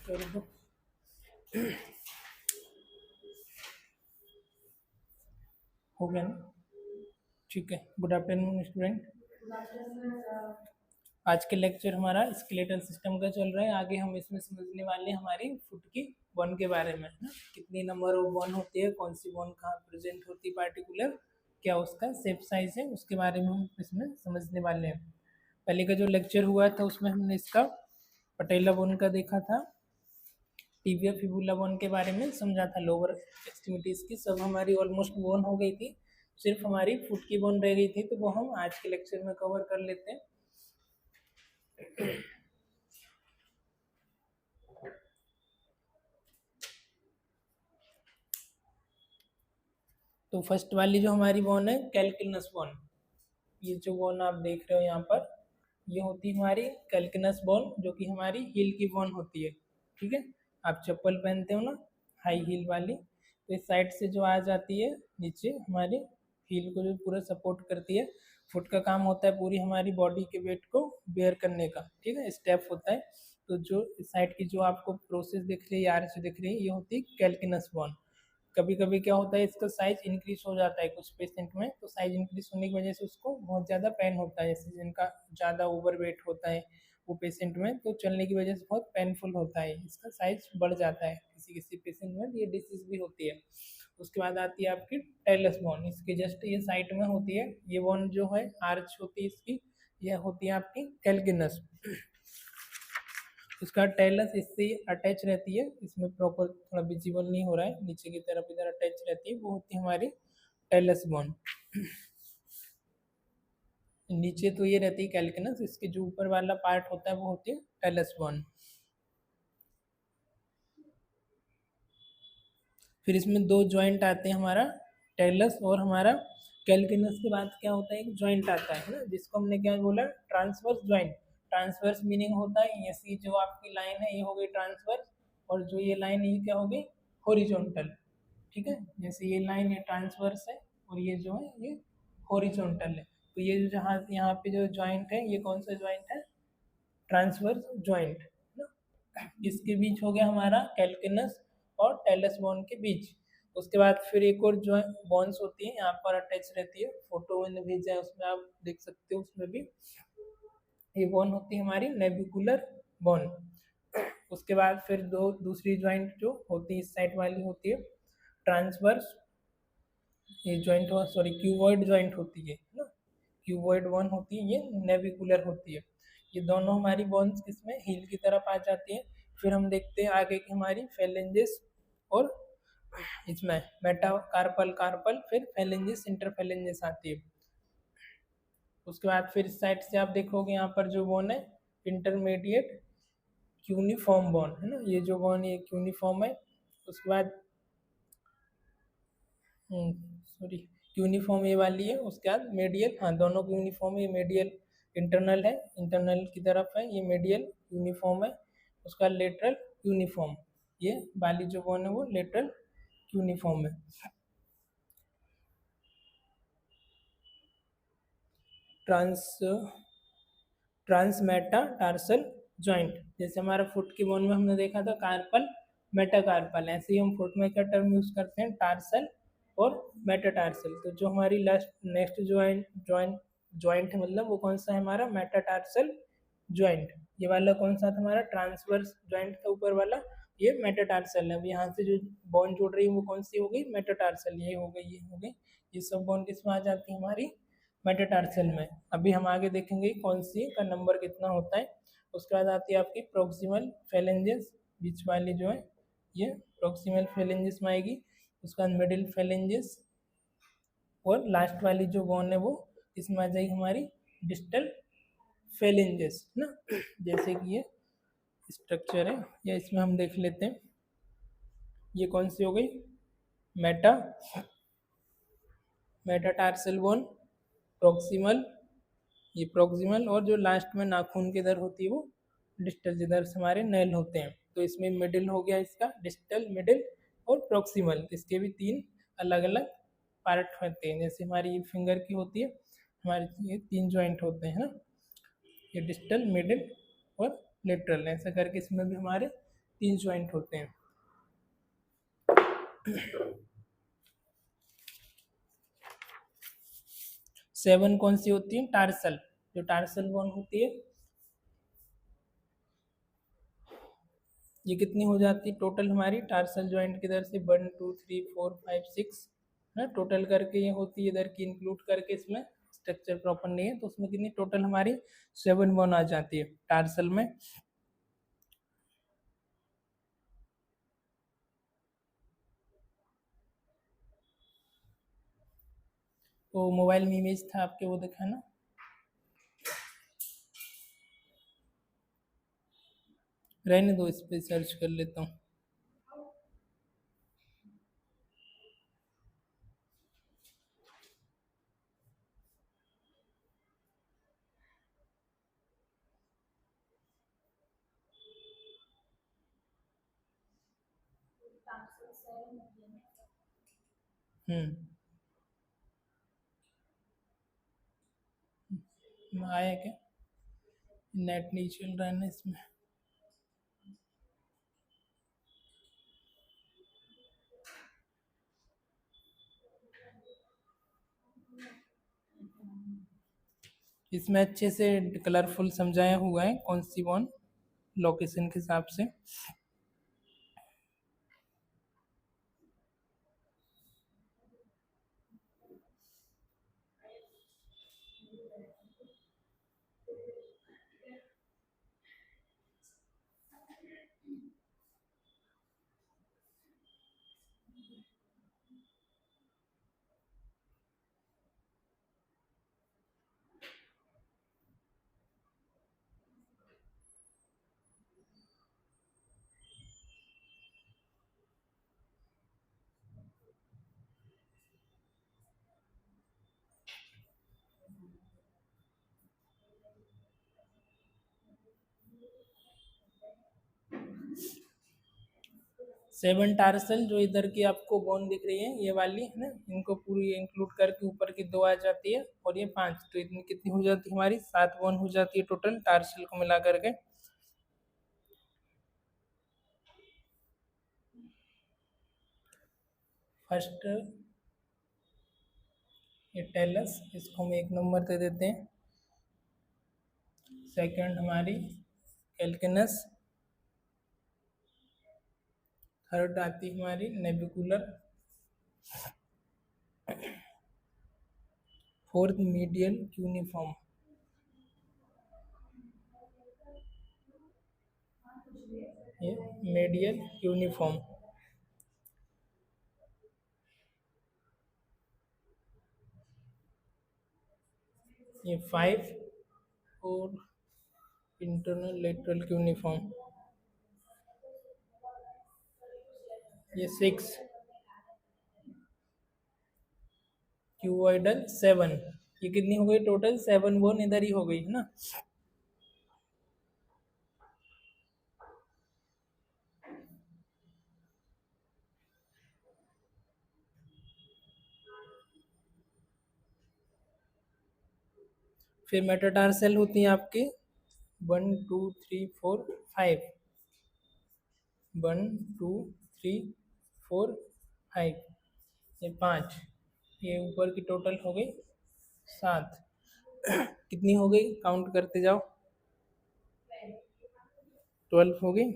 कर दो। हो गया ना? ठीक है। Good afternoon student. आज के लेक्चर हमारा स्केलेटल सिस्टम का चल रहा है। आगे हम इसमें समझने वाले हैं हमारी फुट की बोन के बारे में, ना कितनी नंबर ऑफ बोन होती है, कौन सी बोन कहाँ प्रेजेंट होती है पार्टिकुलर, क्या उसका शेप साइज है, उसके बारे में हम इसमें समझने वाले हैं। पहले का जो लेक्चर हुआ था उसमें हमने इसका पटेला बोन का देखा था, टिबिया फिबुला बोन के बारे में समझा था, लोअर एक्सट्रीमिटीज की सब हमारी ऑलमोस्ट बोन हो गई थी, सिर्फ हमारी फुट की बोन रह गई थी, तो वो हम आज के लेक्चर में कवर कर लेते हैं। तो फर्स्ट वाली जो हमारी बोन है कैल्किनस बोन, ये जो बोन आप देख रहे हो यहाँ पर, ये होती है हमारी कैल्किनस बोन, जो कि हमारी हील की बोन होती है। ठीक है, आप चप्पल पहनते हो ना हाई हील वाली, तो इस साइड से जो आ जाती है नीचे हमारी हील को जो पूरा सपोर्ट करती है। फुट का काम होता है पूरी हमारी बॉडी के वेट को बेयर करने का। ठीक है, स्टेप होता है। तो जो इस साइड की जो आपको प्रोसेस दिख रही है, आर्च दिख रही है, ये होती है कैल्किनस बोन। कभी कभी क्या होता है, इसका साइज इंक्रीज हो जाता है कुछ पेशेंट में, तो साइज इंक्रीज होने की वजह से उसको बहुत ज़्यादा पेन होता है, जैसे जिनका ज़्यादा ओवर वेट होता है वो पेशेंट में, तो चलने की वजह से बहुत पेनफुल होता है, इसका साइज बढ़ जाता है किसी किसी पेशेंट में, ये डिसीज भी होती है। उसके बाद आती है आपकी टेलस बोन, इसके जस्ट ये साइड में होती है, ये बोन जो है आर्च होती है इसकी, यह होती है आपकी कैल्किनस। उसका टेलस इससे अटैच रहती है, इसमें प्रॉपर थोड़ा विजिबल नहीं हो रहा है, नीचे की तरफ इधर अटैच रहती है, वो होती है हमारी टेलस बोन। नीचे तो ये रहती है कैल्किनस, इसके जो ऊपर वाला पार्ट होता है वो होती है टेलस बोन। फिर इसमें दो जॉइंट आते हैं, हमारा टेलस और हमारा कैल्किनस के बाद क्या होता है, एक जॉइंट आता है ना, जिसको हमने क्या बोला, ट्रांसवर्स जॉइंट। ट्रांसवर्स मीनिंग होता है ऐसी जो आपकी लाइन है ये हो गई ट्रांसवर्स, और जो ये लाइन है ये क्या हो गई, हॉरिजॉन्टल। ठीक है, जैसे ये लाइन ये ट्रांसवर्स है और ये जो है ये हॉरिजॉन्टल है, तो ये जो जहाँ यहाँ पे जो जॉइंट है ये कौन सा जॉइंट है, ट्रांसवर्स जॉइंट ना। इसके बीच हो गया हमारा कैल्किनस और टेलस बोन के बीच। उसके बाद फिर एक और जो बोन्स होती है यहाँ पर अटैच रहती है, फोटो मैंने भेजा है उसमें आप देख सकते हो, उसमें भी ये बोन होती है हमारी नेविकुलर बोन। उसके बाद फिर दो दूसरी ज्वाइंट जो होती है इस साइड वाली होती है ट्रांसवर्स, ये ज्वाइंट हो सॉरी क्यूबॉइड ज्वाइंट होती है ना, क्यूबॉइड बोन होती है, ये नेविकुलर होती है। ये दोनों हमारी बोन्स किसमें, हील की तरफ आ जाती है। फिर हम देखते हैं आगे की हमारी फेलेंजेस और इसमें मेटा कार्पल कार्पल, फिर फेलेंजेस इंटरफेलेंजेस आती है। उसके बाद फिर इस साइड से आप देखोगे यहाँ पर जो बोन है इंटरमीडिएट यूनिफॉर्म बोन है ना, ये जो बोन है यूनिफॉर्म है। उसके बाद सॉरी यूनिफॉर्म ये वाली है, उसके बाद मेडियल, हाँ दोनों की यूनिफॉर्म है, ये मेडियल इंटरनल है, इंटरनल की तरफ है, ये मेडियल यूनिफॉर्म है। उसका लेटरल यूनिफॉर्म, ये वाली जो बोन है वो लेटरल यूनिफॉर्म है। ट्रांसमेटाटार्सल जॉइंट, जैसे हमारा फुट की बोन में हमने देखा था कार्पल मेटाकार्पल, ऐसे ही हम फुट में क्या टर्म यूज करते हैं, टार्सल और मेटाटार्सल। तो जो हमारी लास्ट नेक्स्ट ज्वाइंट है, मतलब वो कौन सा है हमारा, मेटाटार्सल ज्वाइंट। ये वाला कौन सा था हमारा, ट्रांसवर्स ज्वाइंट था ऊपर वाला, ये मेटाटार्सल है। अब यहाँ से जो बोन जुड़ रही है वो कौन सी हो गई, मेटाटार्सल, ये हो गई, ये हो गई। ये सब बोन किसमें आ जाती है हमारी, मेटाटार्सल में। अभी हम आगे देखेंगे कौन सी का नंबर कितना होता है। उसके बाद आती है आपकी प्रोक्सिमल फेलेंजेस, बीच वाली जो है ये प्रोक्सिमल फेलेंजेस में आएगी। उसके बाद मिडिल फेलेंजेस, और लास्ट वाली जो बोन है वो इसमें आ जाएगी हमारी डिस्टल फेलेंजेस ना। जैसे कि ये स्ट्रक्चर है, या इसमें हम देख लेते हैं ये कौन सी हो गई, मेटाटार्सल बोन, प्रोक्सिमल, ये प्रोक्सिमल, और जो लास्ट में नाखून के इधर होती है वो डिस्टल, जिधर से हमारे नैल होते हैं। तो इसमें मिडिल हो गया इसका, डिस्टल, मिडिल और प्रोक्सिमल, इसके भी तीन अलग अलग पार्ट होते हैं। जैसे हमारी ये फिंगर की होती है, हमारे ये तीन जॉइंट होते हैं ना, ये डिस्टल, मिडिल और लेटरल, ऐसा करके इसमें भी हमारे 3 जॉइंट होते हैं। 7 कौन सी होती है? टार्सल। जो टार्सल बोन होती है ये कितनी हो जाती है टोटल हमारी टार्सल जॉइंट की इधर से? 1 2 3 4 5 6 है टोटल करके ये होती है, इधर की इंक्लूड करके इसमें स्ट्रक्चर प्रॉपर नहीं है तो उसमें कितनी टोटल हमारी 7 बोन आ जाती है टार्सल में। तो मोबाइल में इमेज था आपके, वो दिखाना। रहने दो, इस पे सर्च कर लेता हूँ। आया क्या? नेट नहीं चल रहा है ना इसमें। इसमें अच्छे से कलरफुल समझाया हुआ है कौन सी बॉन लोकेशन के हिसाब से। सेवन टार्सल जो इधर की आपको बोन दिख रही है ये वाली है ना, इनको पूरी इंक्लूड करके ऊपर की 2 आ जाती है और ये 5, तो इतनी कितनी हो जाती है हमारी? 7 बोन हो जाती है टोटल टार्सल को मिला करके। फर्स्ट ये टेलस, इसको हम 1 नंबर दे देते हैं। सेकंड हमारी कैल्किनस। थर्ड आती है हमारी नेबिकुलर। Fourth medial cuneiform. ये मीडियल यूनिफॉर्म। ये 5 और इंटरनल लेटरल यूनिफॉर्म। ये 6 क्यूबॉइडल 7। ये कितनी हो गई टोटल? 7 बोन इधर ही हो गई है ना। फिर मेटाटार्सल होती हैं आपकी 1 2 3 4 5। 1 2 3 4 5, ये 5, ये ऊपर की टोटल हो गई 7। कितनी हो गई? काउंट करते जाओ। 12 हो गई।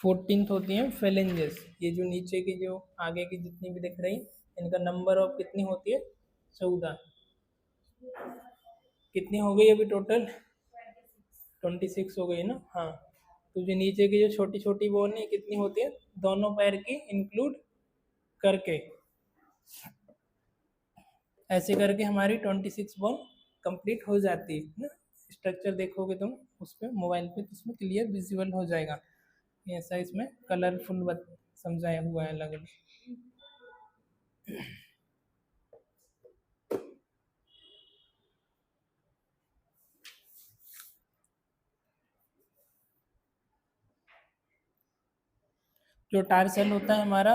14th होती हैं फेलेंजेस। ये जो नीचे की जो आगे की जितनी भी दिख रही इनका नंबर ऑफ कितनी होती है? 14। कितनी हो गई अभी टोटल? 26 हो गई ना। हाँ, तो जो नीचे की जो छोटी छोटी बोन है कितनी होती है? दोनों पैर की इंक्लूड करके। ऐसे करके हमारी 26 बोन कंप्लीट हो जाती है ना। स्ट्रक्चर देखोगे तुम उस पर मोबाइल पे तो उसमें क्लियर विजुअल हो जाएगा। ऐसा इसमें कलरफुल समझाया हुआ है अलग अलग। जो टार्सल होता है हमारा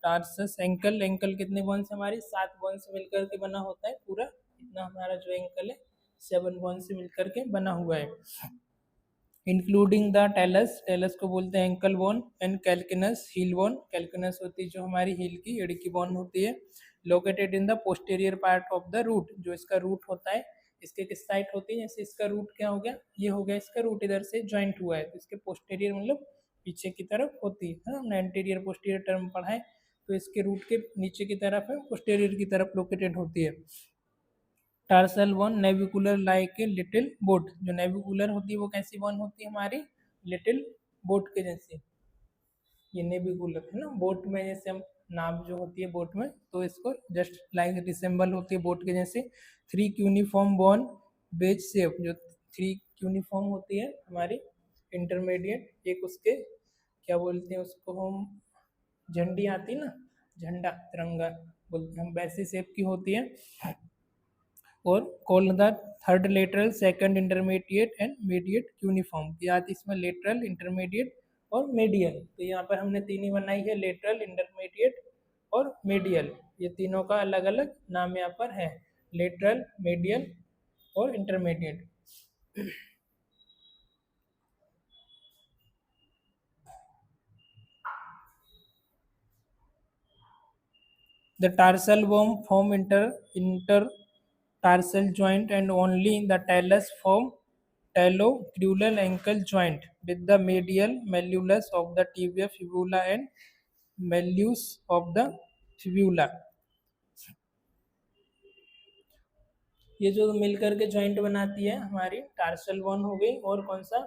टार्सस एंकल, एंकल कितने बोन से हमारी 7 बोन से मिलकर के बना होता है पूरा, इतना हमारा जो एंकल है 7 बोन से मिलकर के बना हुआ है। इंक्लूडिंग द टेलस, टेलस को बोलते हैं ankle bone, and calcaneus heel bone, calcaneus होती है जो हमारी हील की एड़ी की बोन होती है, located in the posterior part of the root, जो इसका रूट होता है इसके किस साइड होती है, जैसे इसका रूट क्या हो गया, ये हो गया इसका रूट, इधर से ज्वाइंट हुआ है तो इसके पोस्टीरियर मतलब पीछे की तरफ होती है, हमने एंटीरियर पोस्टीरियर टर्म पढ़ा है, तो इसके रूट के नीचे की तरफ है, पोस्टीरियर की तरफ लोकेटेड होती है। Tarsal bone navicular like a little boat, जो नेविकुलर होती है वो कैसी बोन होती है हमारी, लिटिल बोट के जैसी, ये नेविकुलर है ना, बोट में जैसे हम नाव जो होती है बोट में, तो इसको जस्ट लाइक रिसेंबल होती है बोट के जैसे। 3 क्यूनिफॉर्म बोन बेज शेप, जो 3 क्यूनिफॉर्म होती है हमारी इंटरमीडिएट, एक उसके क्या बोलते हैं उसको हम, झंडी आती ना, झंडा तिरंगा बोलते हैं हम, वैसी शेप की होती है, और call the third lateral second intermediate and mediate uniform, ये आती इसमें लेटरल इंटरमीडिएट और मीडियल, तो यहाँ पर हमने तीन ही बनाई है, लेटरल इंटरमीडिएट और मीडियल, ये तीनों का अलग अलग नाम यहाँ पर है, लेटरल मीडियल और intermediate. The tarsal worm form intertarsal joint and only the talus form talocrural ankle joint with the medial malleolus of the tibia fibula and malleus of the fibula। ये जो मिलकर के जॉइंट बनाती है हमारी tarsal bone हो गई, और कौन सा,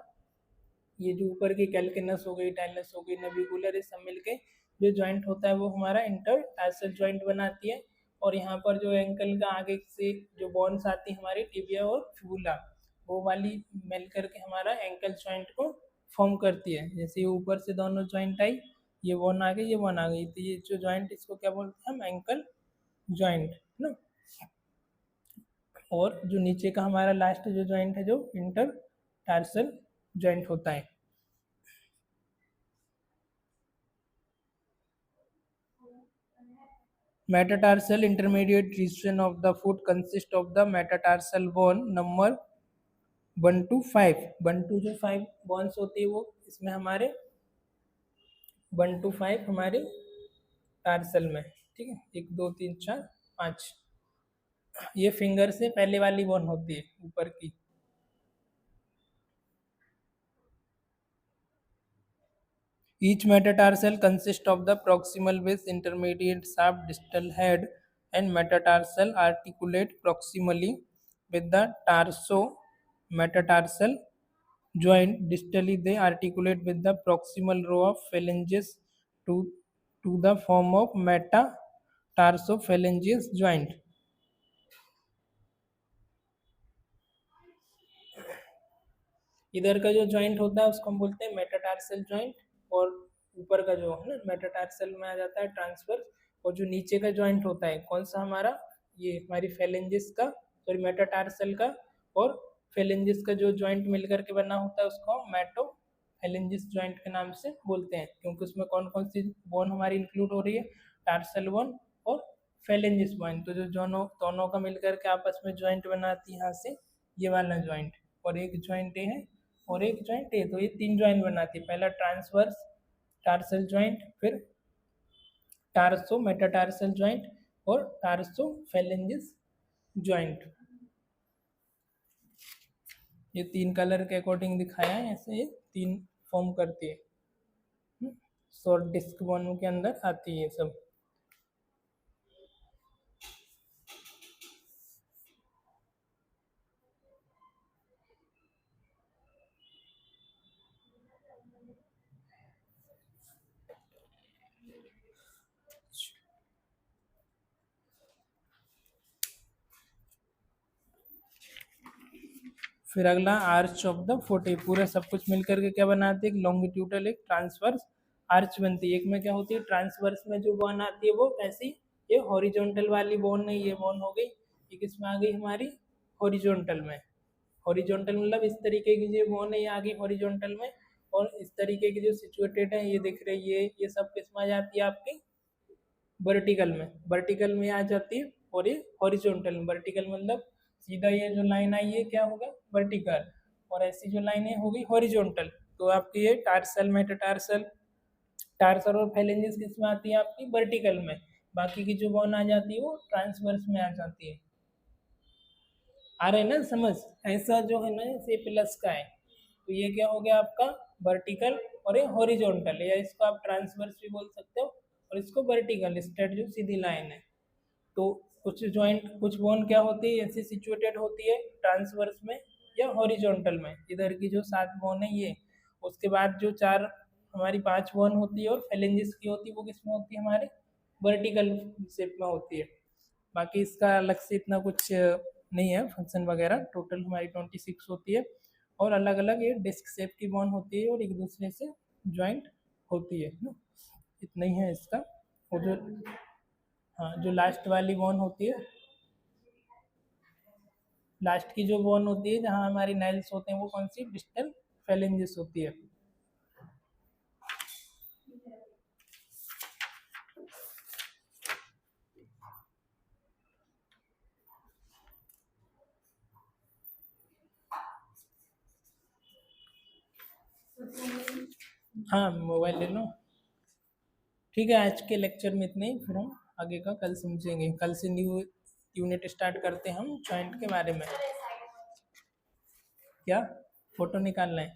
ये जो ऊपर की कैल्किनस हो गई, टाइलस हो गई, नेविकुलर, ये सब मिलके जो जॉइंट होता है वो हमारा इंटरटार्सल जॉइंट बनाती है। और यहाँ पर जो एंकल का आगे से जो बोन्स आती है हमारी टिबिया और फिबुला, वो वाली मिल करके हमारा एंकल जॉइंट को फॉर्म करती है। जैसे ये ऊपर से दोनों जॉइंट आई, ये बोन आ गई, ये बोन आ गई, तो ये जो जॉइंट इसको क्या बोलते हैं हम, एंकल जॉइंट ना। और जो नीचे का हमारा लास्ट जो जॉइंट है जो इंटरटार्सल जॉइंट होता है। Metatarsal intermediate region of the foot consists of the metatarsal bone number 1 to 5, 1 to जो 5 bones होती है वो इसमें हमारे 1 to 5 हमारे टार्सल में, ठीक है, 1 2 3 4 5, ये फिंगर से पहले वाली बोन होती है ऊपर की। Each metatarsal consists of the proximal base, intermediate shaft, distal head, and metatarsal articulate proximally with the tarso-metatarsal joint. Distally, they articulate with the proximal row of phalanges to the form of metatarsophalangeal joint. इधर का जो joint होता है उसको हम बोलते हैं metatarsal joint, और ऊपर का जो है ना मेटाटार्सल में आ जाता है ट्रांसफर, और जो नीचे का जॉइंट होता है कौन सा हमारा, ये हमारी फेलेंजिस का, सॉरी मेटाटार्सल का और फेलेंजिस का जो जॉइंट मिलकर के बना होता है उसको मेटो फेलेंजिस जॉइंट के नाम से बोलते हैं, क्योंकि उसमें कौन कौन सी बोन हमारी इंक्लूड हो रही है, टार्सल बोन और फेलेंजिस बोन, तो जो दोनों का मिलकर के आपस में जॉइंट बनाती है यहाँ से ये वाला जॉइंट, और एक जॉइंट ये है और एक जॉइंट है, तो ये 3 जॉइंट बनाती है, पहला ट्रांसवर्स टार्सल जॉइंट, फिर टार्सो मेटाटार्सल जॉइंट और टार्सो फेलेंजिस जॉइंट। ये 3 कलर के अकॉर्डिंग दिखाया है, ऐसे ये 3 फॉर्म करती है, शॉर्ट डिस्क बोन के अंदर आती है सब। फिर अगला आर्च ऑफ द फुट, ये पूरा सब कुछ मिलकर के क्या बनाते हैं, एक लॉन्गिट्यूडल एक ट्रांसवर्स आर्च बनती है। एक में क्या होती है, ट्रांसवर्स में जो बोन आती है वो कैसी, ये हॉरिजॉन्टल वाली बोन नहीं, ये बोन हो गई, ये किसमें आ गई हमारी, हॉरिजॉन्टल में। हॉरिजॉन्टल मतलब इस तरीके की जो बोन है ये आ गई हॉरिजॉन्टल में, और इस तरीके की जो सिचुएटेड है ये दिख रही है, ये सब किसमें आ जाती है आपकी वर्टिकल में आ जाती है, और ये हॉरिजॉन्टल में। वर्टिकल मतलब सीधा ये जो लाइन आई है क्या होगा, वर्टिकल, और ऐसी जो लाइनें होगी हॉरिजॉन्टल। तो आपकी ये टार्सल, मेटाटार्सल, टार्सल और फेलेंजिस किस में आती है आपकी, वर्टिकल में। बाकी की जो बोन आ जाती है वो ट्रांसवर्स में आ जाती है। आ रहे ना समझ, ऐसा जो है ना से प्लस का है, तो ये क्या हो गया आपका वर्टिकल, और ये हॉरिजॉन्टल, या इसको आप ट्रांसवर्स भी बोल सकते हो, और इसको वर्टिकल, स्ट्रेट जो सीधी लाइन है। तो कुछ जॉइंट, कुछ बोन क्या होती है ऐसे सिचुएटेड होती है ट्रांसवर्स में या हॉरिजॉन्टल में, इधर की जो 7 बोन है ये। उसके बाद जो 4 हमारी 5 बोन होती है और फेलेंजिस की होती है, वो किस में होती है हमारे वर्टिकल शेप में होती है। बाकी इसका अलग से इतना कुछ नहीं है फंक्शन वगैरह। टोटल हमारी 26 होती है, और अलग अलग ये डिस्क शेप की बॉन होती है और एक दूसरे से ज्वाइंट होती है ना। इतना ही है इसका। और जो हाँ, जो लास्ट वाली बॉन होती है, लास्ट की जो बॉन होती है जहाँ हमारी नाइल्स होते हैं, वो कौन सी, डिस्टल फेलेंजिस होती है। हाँ मोबाइल ले लो। ठीक है, आज के लेक्चर में इतने ही, फिर हम आगे का कल समझेंगे। कल से न्यू यूनिट स्टार्ट करते हैं हम जॉइंट के बारे में। क्या फोटो निकालना है?